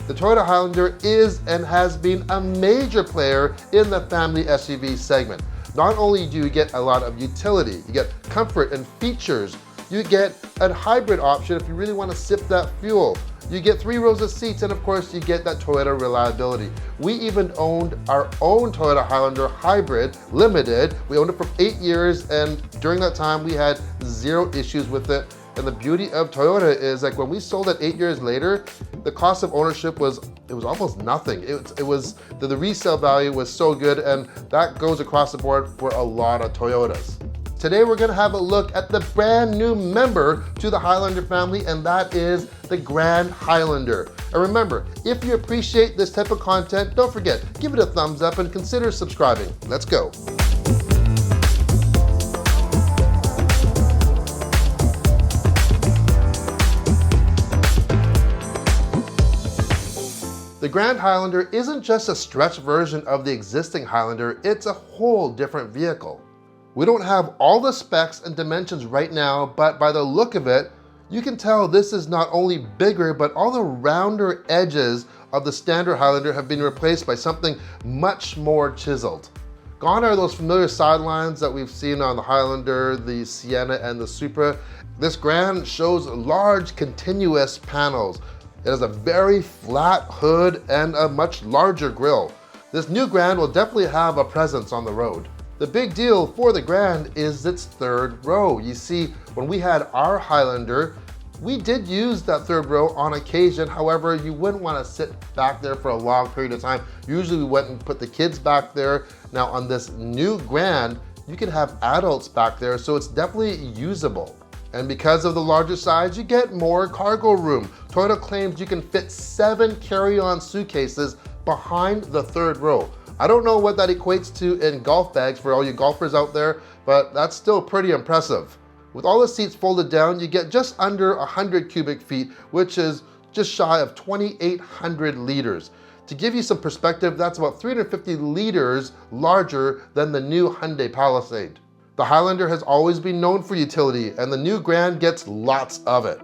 The Toyota Highlander is and has been a major player in the family SUV segment. Not only do you get a lot of utility, you get comfort and features, you get a hybrid option if you really want to sip that fuel. You get 3 rows of seats, and of course you get that Toyota reliability. We even owned our own Toyota Highlander Hybrid Limited. We owned it for 8 years, and during that time we had 0 issues with it. And the beauty of Toyota is, like, when we sold it 8 years later, the cost of ownership was almost nothing. It was the resale value was so good, and that goes across the board for a lot of Toyotas. Today we're gonna have a look at the brand new member to the Highlander family, and that is the Grand Highlander. And remember, if you appreciate this type of content, don't forget, give it a thumbs up and consider subscribing. Let's go. The Grand Highlander isn't just a stretched version of the existing Highlander, it's a whole different vehicle. We don't have all the specs and dimensions right now, but by the look of it, you can tell this is not only bigger, but all the rounder edges of the standard Highlander have been replaced by something much more chiseled. Gone are those familiar sidelines that we've seen on the Highlander, the Sienna, and the Supra. This Grand shows large continuous panels. It has a very flat hood and a much larger grille. This new Grand will definitely have a presence on the road. The big deal for the Grand is its 3rd row. You see, when we had our Highlander, we did use that 3rd row on occasion. However, you wouldn't want to sit back there for a long period of time. Usually we went and put the kids back there. Now on this new Grand, you can have adults back there, so it's definitely usable. And because of the larger size, you get more cargo room. Toyota claims you can fit 7 carry-on suitcases behind the 3rd row. I don't know what that equates to in golf bags for all you golfers out there, but that's still pretty impressive. With all the seats folded down, you get just under 100 cubic feet, which is just shy of 2,800 liters. To give you some perspective, that's about 350 liters larger than the new Hyundai Palisade. The Highlander has always been known for utility, and the new Grand gets lots of it.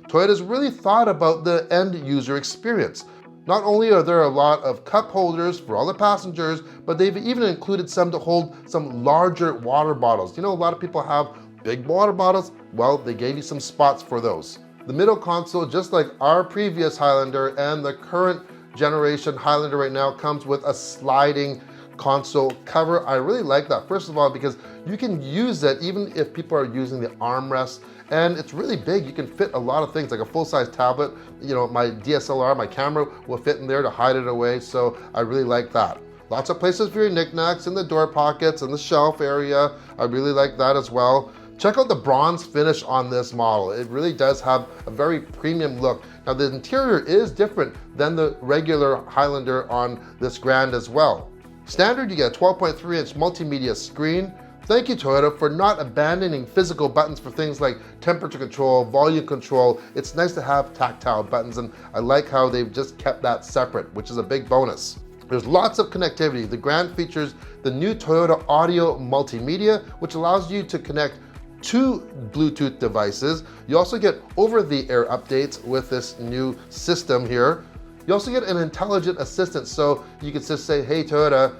Toyota's really thought about the end user experience. Not only are there a lot of cup holders for all the passengers, but they've even included some to hold some larger water bottles. You know, a lot of people have big water bottles. Well, they gave you some spots for those. The middle console, just like our previous Highlander and the current generation Highlander right now, comes with a sliding console cover. I really like that, first of all, because you can use it even if people are using the armrest, and it's really big. You can fit a lot of things, like a full-size tablet. You know, my DSLR, my camera will fit in there to hide it away, so I really like that. Lots of places for your knickknacks in the door pockets and the shelf area. I really like that as well. Check out the bronze finish on this model. It really does have a very premium look. Now the interior is different than the regular Highlander on this Grand as well. Standard, you get a 12.3-inch multimedia screen. Thank you, Toyota, for not abandoning physical buttons for things like temperature control, volume control. It's nice to have tactile buttons, and I like how they've just kept that separate, which is a big bonus. There's lots of connectivity. The Grand features the new Toyota Audio Multimedia, which allows you to connect 2 Bluetooth devices. You also get over-the-air updates with this new system here. You also get an intelligent assistant, so you can just say, hey Toyota,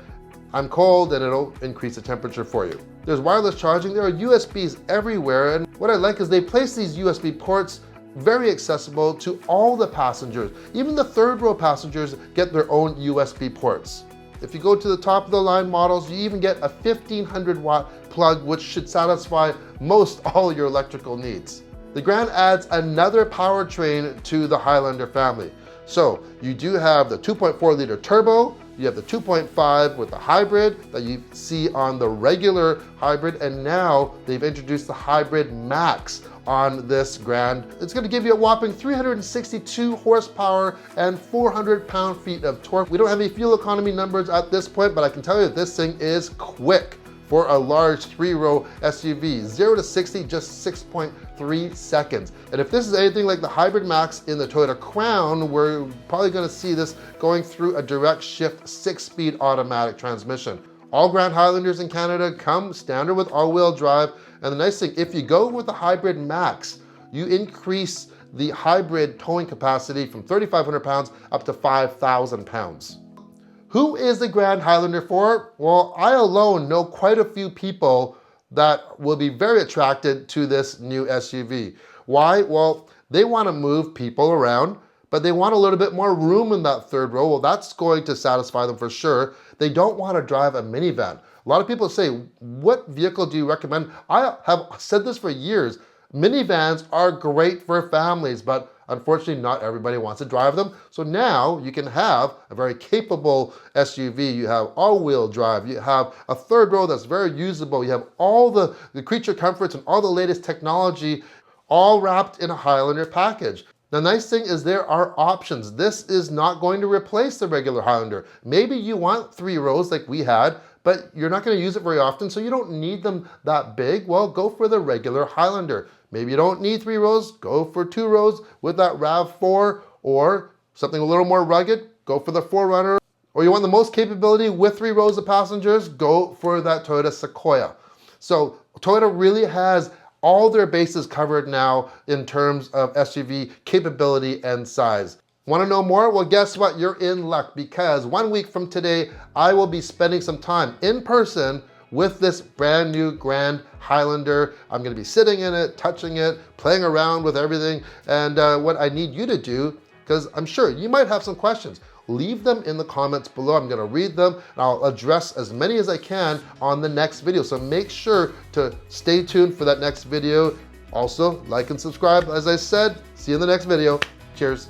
I'm cold, and it'll increase the temperature for you. There's wireless charging. There are USBs everywhere, and what I like is they place these USB ports very accessible to all the passengers. Even the 3rd row passengers get their own USB ports. If you go to the top of the line models, you even get a 1500 watt plug, which should satisfy most all your electrical needs. The Grand adds another powertrain to the Highlander family. So you do have the 2.4 liter turbo, you have the 2.5 with the hybrid that you see on the regular hybrid, and now they've introduced the Hybrid Max on this Grand. It's gonna give you a whopping 362 horsepower and 400 pound-feet of torque. We don't have any fuel economy numbers at this point, but I can tell you this thing is quick for a large 3-row SUV. 0 to 60, just 6.3 seconds. And if this is anything like the Hybrid Max in the Toyota Crown, we're probably gonna see this going through a direct shift 6-speed automatic transmission. All Grand Highlanders in Canada come standard with all-wheel drive. And the nice thing, if you go with the Hybrid Max, you increase the hybrid towing capacity from 3,500 pounds up to 5,000 pounds. Who is the Grand Highlander for? Well, I alone know quite a few people that will be very attracted to this new SUV. Why? Well, they want to move people around, but they want a little bit more room in that third row. Well, that's going to satisfy them for sure. They don't want to drive a minivan. A lot of people say, what vehicle do you recommend? I have said this for years. Minivans are great for families, but unfortunately not everybody wants to drive them. So now you can have a very capable SUV. You have all-wheel drive. You have a third row that's very usable. You have all the creature comforts and all the latest technology all wrapped in a Highlander package. The nice thing is there are options. This is not going to replace the regular Highlander. Maybe you want 3 rows like we had, but you're not going to use it very often, so you don't need them that big. Well, go for the regular Highlander. Maybe you don't need 3 rows, go for 2 rows with that RAV4, or something a little more rugged, go for the 4Runner. Or you want the most capability with 3 rows of passengers, go for that Toyota Sequoia. So Toyota really has all their bases covered now in terms of SUV capability and size. Want to know more? Well, guess what? You're in luck, because 1 week from today, I will be spending some time in person with this brand new Grand Highlander. I'm going to be sitting in it, touching it, playing around with everything. And what I need you to do, because I'm sure you might have some questions, leave them in the comments below. I'm going to read them and I'll address as many as I can on the next video. So make sure to stay tuned for that next video. Also, like and subscribe. As I said, see you in the next video. Cheers.